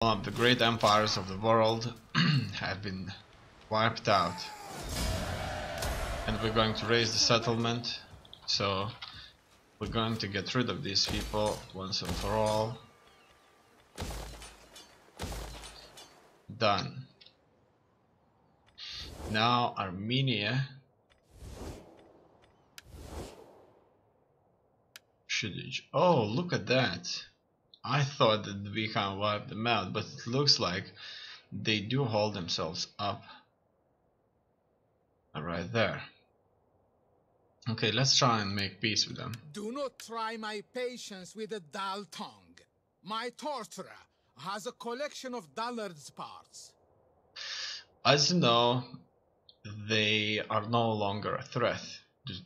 One of the great empires of the world have been wiped out, and we're going to raise the settlement, so we're going to get rid of these people once and for all. Done. Now Armenia should... Oh, look at that. I thought that we can wipe them out, but it looks like they do hold themselves up right there. Okay, let's try and make peace with them. Do not try my patience with a dull tongue. My torturer has a collection of dullards' parts. As you know, they are no longer a threat.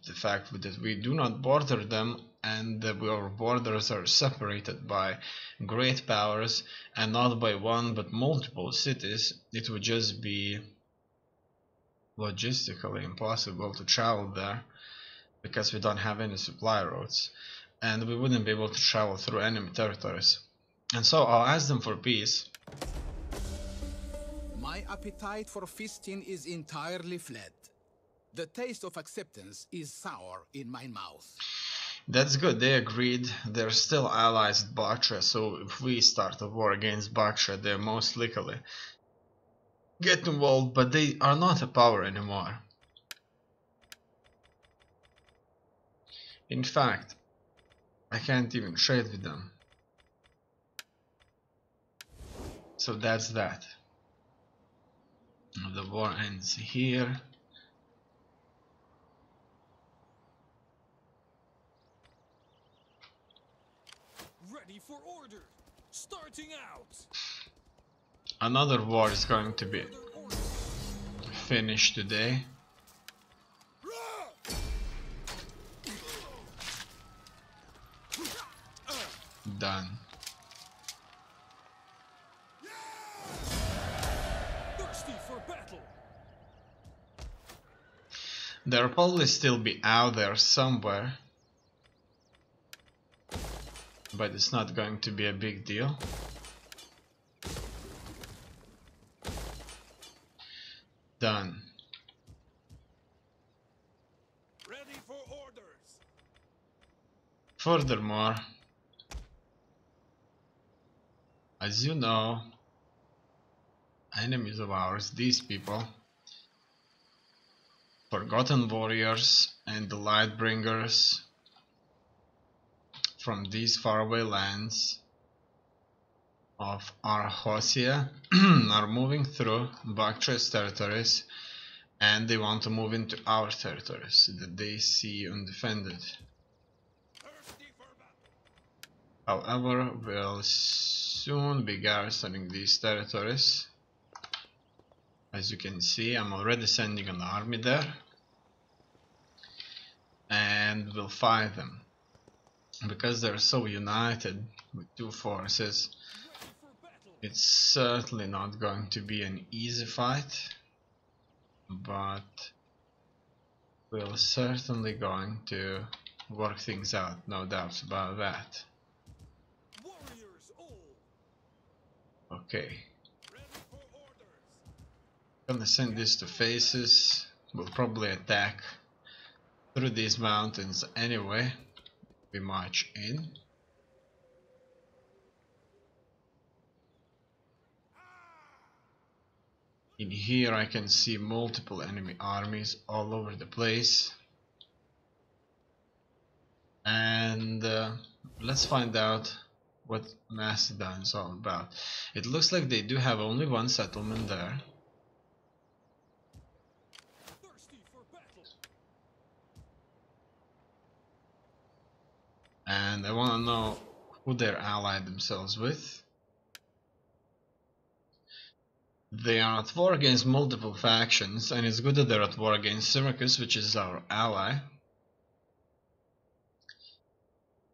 The fact that we do not border them, and our borders are separated by great powers and not by one but multiple cities, it would just be logistically impossible to travel there because we don't have any supply routes, and we wouldn't be able to travel through enemy territories. And so I'll ask them for peace. My appetite for feasting is entirely fled. The taste of acceptance is sour in my mouth. That's good, they agreed. They're still allies with Bactria, so if we start a war against Bactria, they're most likely get involved, but they are not a power anymore. In fact, I can't even trade with them. So that's that. The war ends here. Ready for order. Starting out. Another war is going to be finished today. Done. Thirsty for battle. They'll probably still be out there somewhere, but it's not going to be a big deal. Done. Ready for orders. Furthermore, as you know, enemies of ours, these people, forgotten warriors and the Lightbringers from these faraway lands of Arhosia are moving through Bactria's territories, and they want to move into our territories that they see undefended. However, we'll soon be garrisoning these territories. As you can see, I'm already sending an army there, and we'll fight them. Because they're so united with two forces, it's certainly not going to be an easy fight, but we're certainly going to work things out, no doubts about that. Okay. I'm gonna send this to Faces. We'll probably attack through these mountains anyway. We march in. In here I can see multiple enemy armies all over the place. And let's find out what Macedon is all about. It looks like they do have only one settlement there. And I want to know who they're allied themselves with. They are at war against multiple factions, and it's good that they're at war against Syracuse, which is our ally.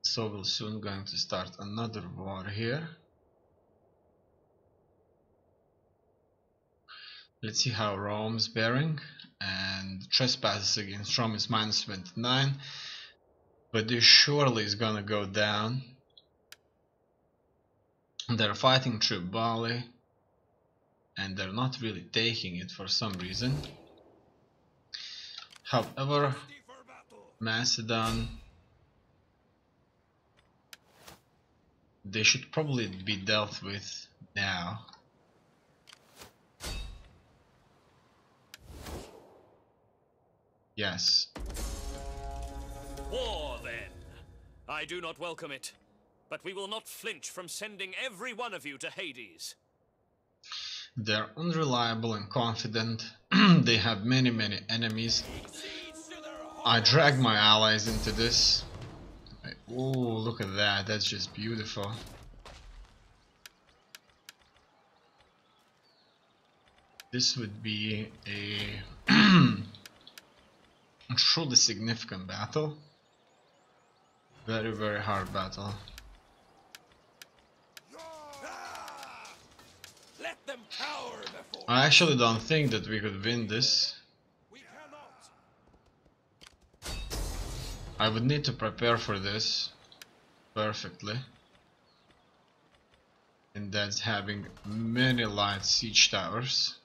So we're soon going to start another war here. Let's see how Rome's bearing, and trespasses against Rome is minus 29. But this surely is gonna go down They're fighting through Bali, and they're not really taking it for some reason. However, Thirsty for battle. Macedon, they should probably be dealt with now. Yes. War, then. I do not welcome it, but we will not flinch from sending every one of you to Hades. They're unreliable and confident. They have many enemies. I dragged my allies into this. Oh, look at that. That's just beautiful. This would be a truly significant battle. Very hard battle. Let them cower before. I actually don't think that we could win this. We cannot. I would need to prepare for this perfectly. And that's having many light siege towers.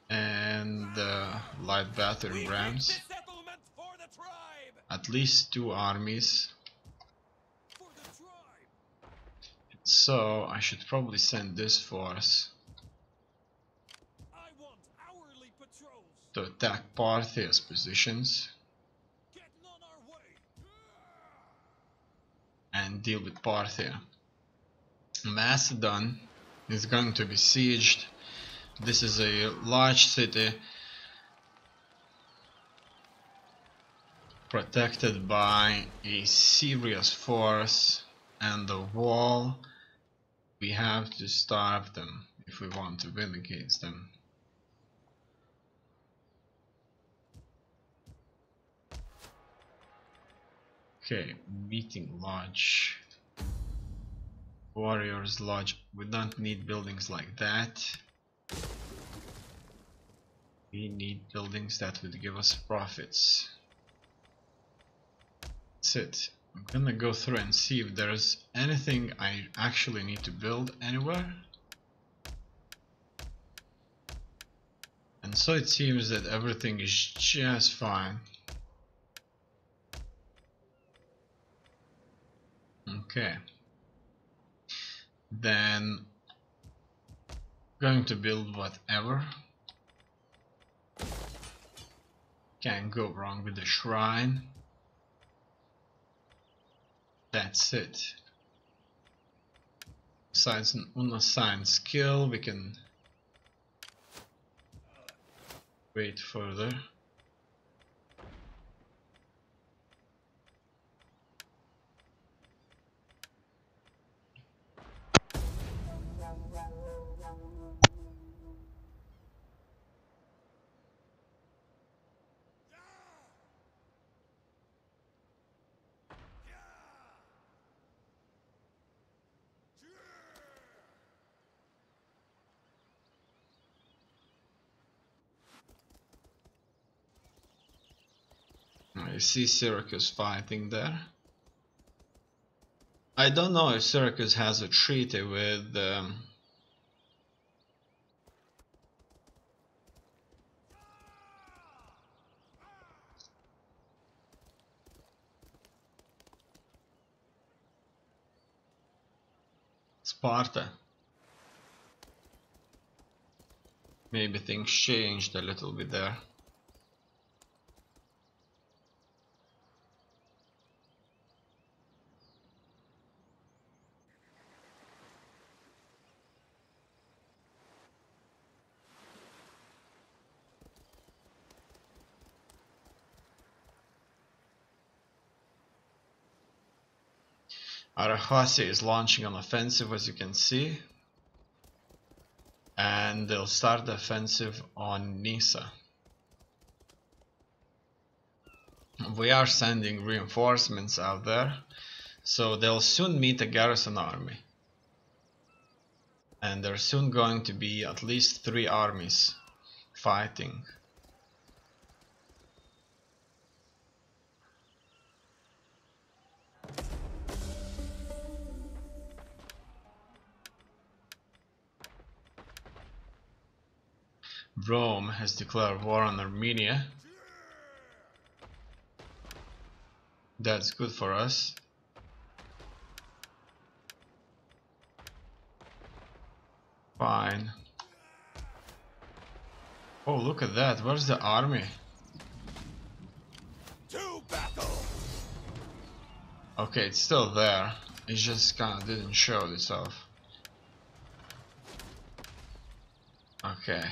And light battering rams. Settlement for the tribe. At least 2 armies. For the tribe. So I should probably send this force I want hourly patrols. to attack Parthia's positions Getting on our way. and deal with Parthia. Macedon is going to be sieged. This is a large city protected by a serious force and a wall. We have to starve them if we want to win against them. Okay, meeting lodge. Warriors lodge. We don't need buildings like that. We need buildings that would give us profits. That's it. I'm gonna go through and see if there's anything I actually need to build anywhere. And so it seems that everything is just fine. Okay. Then going to build whatever. Can't go wrong with the shrine. That's it. Besides an unassigned skill, we can wait further. I see Syracuse fighting there. I don't know if Syracuse has a treaty with Sparta. Maybe things changed a little bit there. Arachasi is launching an offensive, as you can see, and they'll start the offensive on Nisa. We are sending reinforcements out there, so they'll soon meet a garrison army. And there's soon going to be at least 3 armies fighting. Rome has declared war on Armenia. That's good for us. Fine. Oh, look at that. Where's the army? To battle! Okay, it's still there. It just kind of didn't show itself. Okay.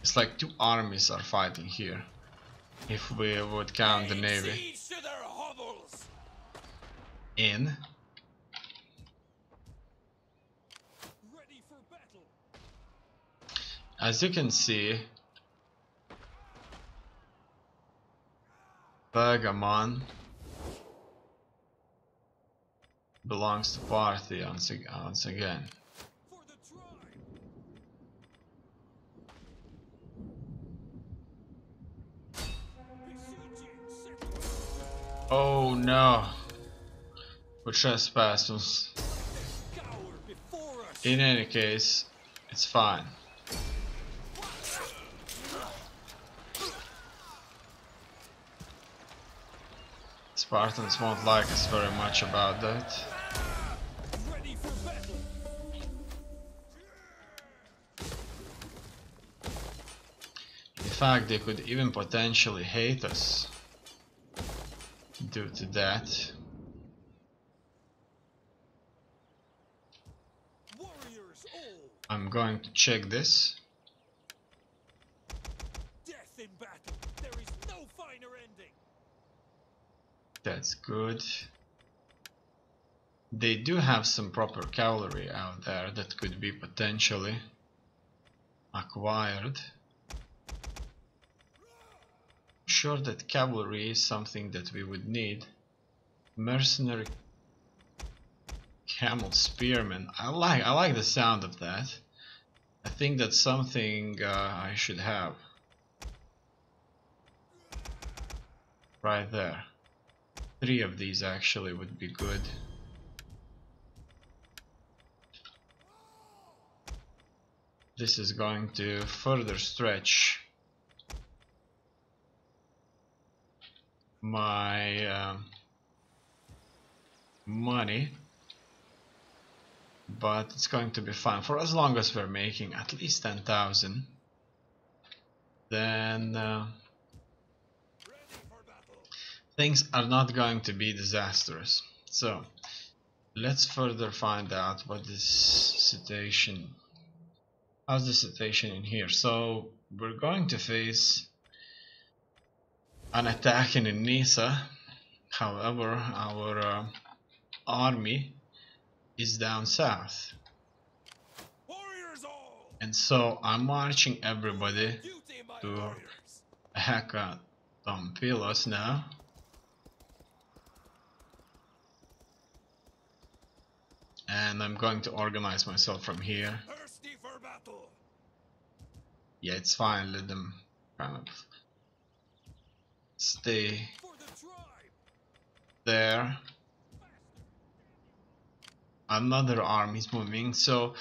It's like two armies are fighting here. If we would count the navy. Siege to their hovels! In. Ready for battle! As you can see, Pergamon belongs to Parthia once again. For the tribe! Besieging city! Oh no! We trespassed us. Cower before us! In any case, it's fine. Spartans won't like us very much about that. Ready for battle! In fact, they could even potentially hate us due to that. Warriors all! I'm going to check this. Death in battle! There is no finer ending! That's good. They do have some proper cavalry out there that could be potentially acquired. I'm sure that cavalry is something that we would need. Mercenary camel spearmen. I like the sound of that. I think that's something I should have. Right there. 3 of these actually would be good. This is going to further stretch my money, but it's going to be fine for as long as we're making at least 10,000. Then Ready for battle! things are not going to be disastrous. So let's further find out what this situation. How's the situation in here? So we're going to face an attack in Nisa. However, our army is down south, Warriors all! and so I'm marching everybody Duty, my to warriors! Hekatompilos now. And I'm going to organize myself from here. Thirsty for battle! Yeah, it's fine, let them kind of stay For the tribe! there. Another army is moving, so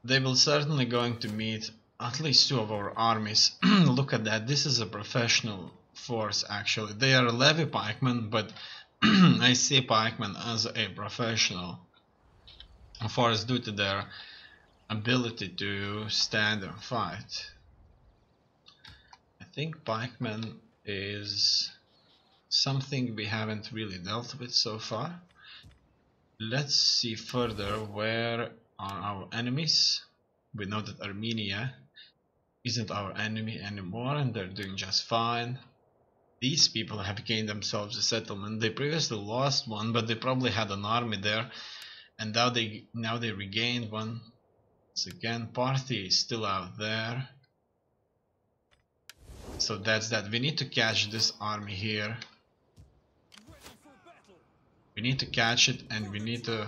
they will certainly going to meet at least 2 of our armies. Look at that, this is a professional force actually. They are levy pikemen, but I see pikemen as a professional force due to their ability to stand and fight. I think pikemen is something we haven't really dealt with so far. Let's see further where are our enemies. We know that Armenia isn't our enemy anymore and they're doing just fine. These people have gained themselves a settlement. They previously lost one, but they probably had an army there, and now they regained one. Once again, Parthia is still out there. So that's that. We need to catch this army here. Ready for battle! We need to catch it and we need to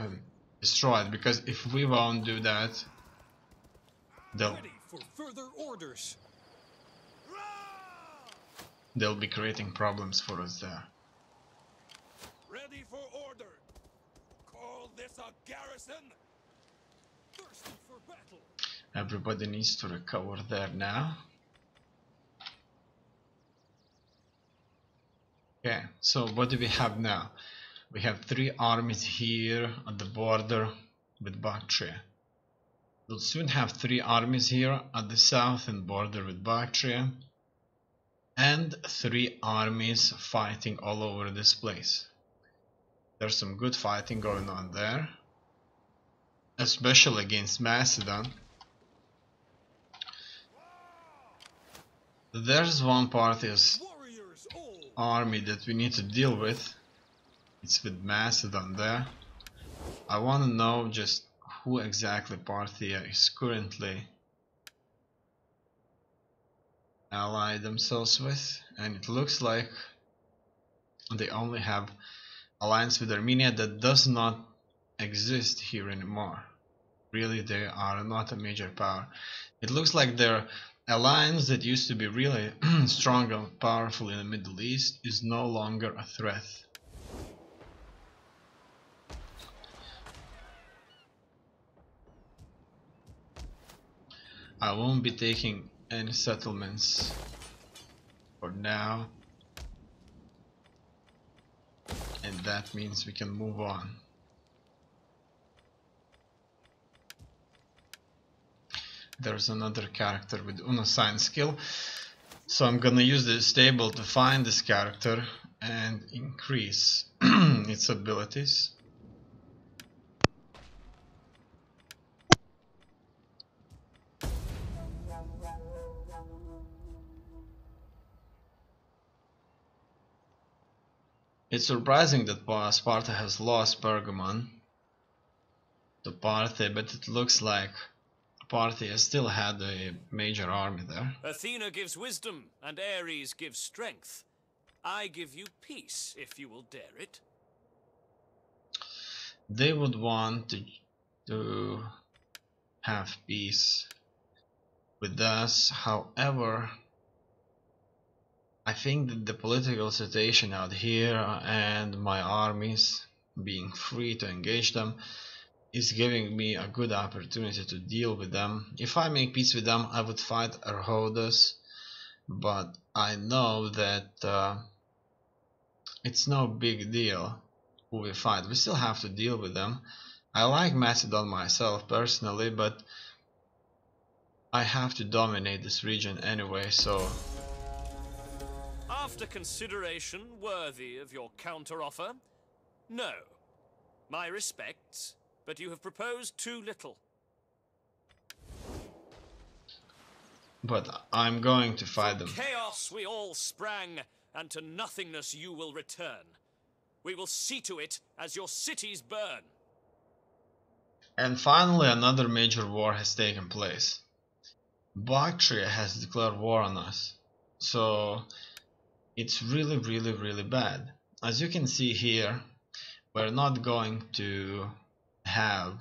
destroy it, because if we won't do that, Ready for further orders! they'll be creating problems for us there. Ready for order! Call this a garrison? Thirsty for battle! Everybody needs to recover there now. Okay, so what do we have now? We have 3 armies here at the border with Bactria. We'll soon have 3 armies here at the southern border with Bactria, and 3 armies fighting all over this place. There's some good fighting going on there, especially against Macedon. There's one party's army that we need to deal with. It's with Macedon there. I want to know just who exactly Parthia is currently allied themselves with, and it looks like they only have alliance with Armenia that does not exist here anymore. Really, they are not a major power. It looks like their alliance that used to be really strong and powerful in the Middle East is no longer a threat. I won't be taking any settlements for now, and that means we can move on. There's another character with unassigned skill, so I'm gonna use this table to find this character and increase its abilities. It's surprising that Sparta has lost Pergamon to Parthe, but it looks like Parthe still had a major army there. Athena gives wisdom, and Ares gives strength. I give you peace, if you will dare it. They would want to have peace with us, however, I think that the political situation out here and my armies being free to engage them is giving me a good opportunity to deal with them. If I make peace with them, I would fight Arhodas, but I know that it's no big deal who we fight. We still have to deal with them. I like Macedon myself personally, but I have to dominate this region anyway, so... After consideration worthy of your counter-offer, no. My respects, but you have proposed too little. But I'm going to fight them. Chaos we all sprang, and to nothingness you will return. We will see to it as your cities burn. And finally another major war has taken place. Bactria has declared war on us. So it's really bad. As you can see here, we're not going to have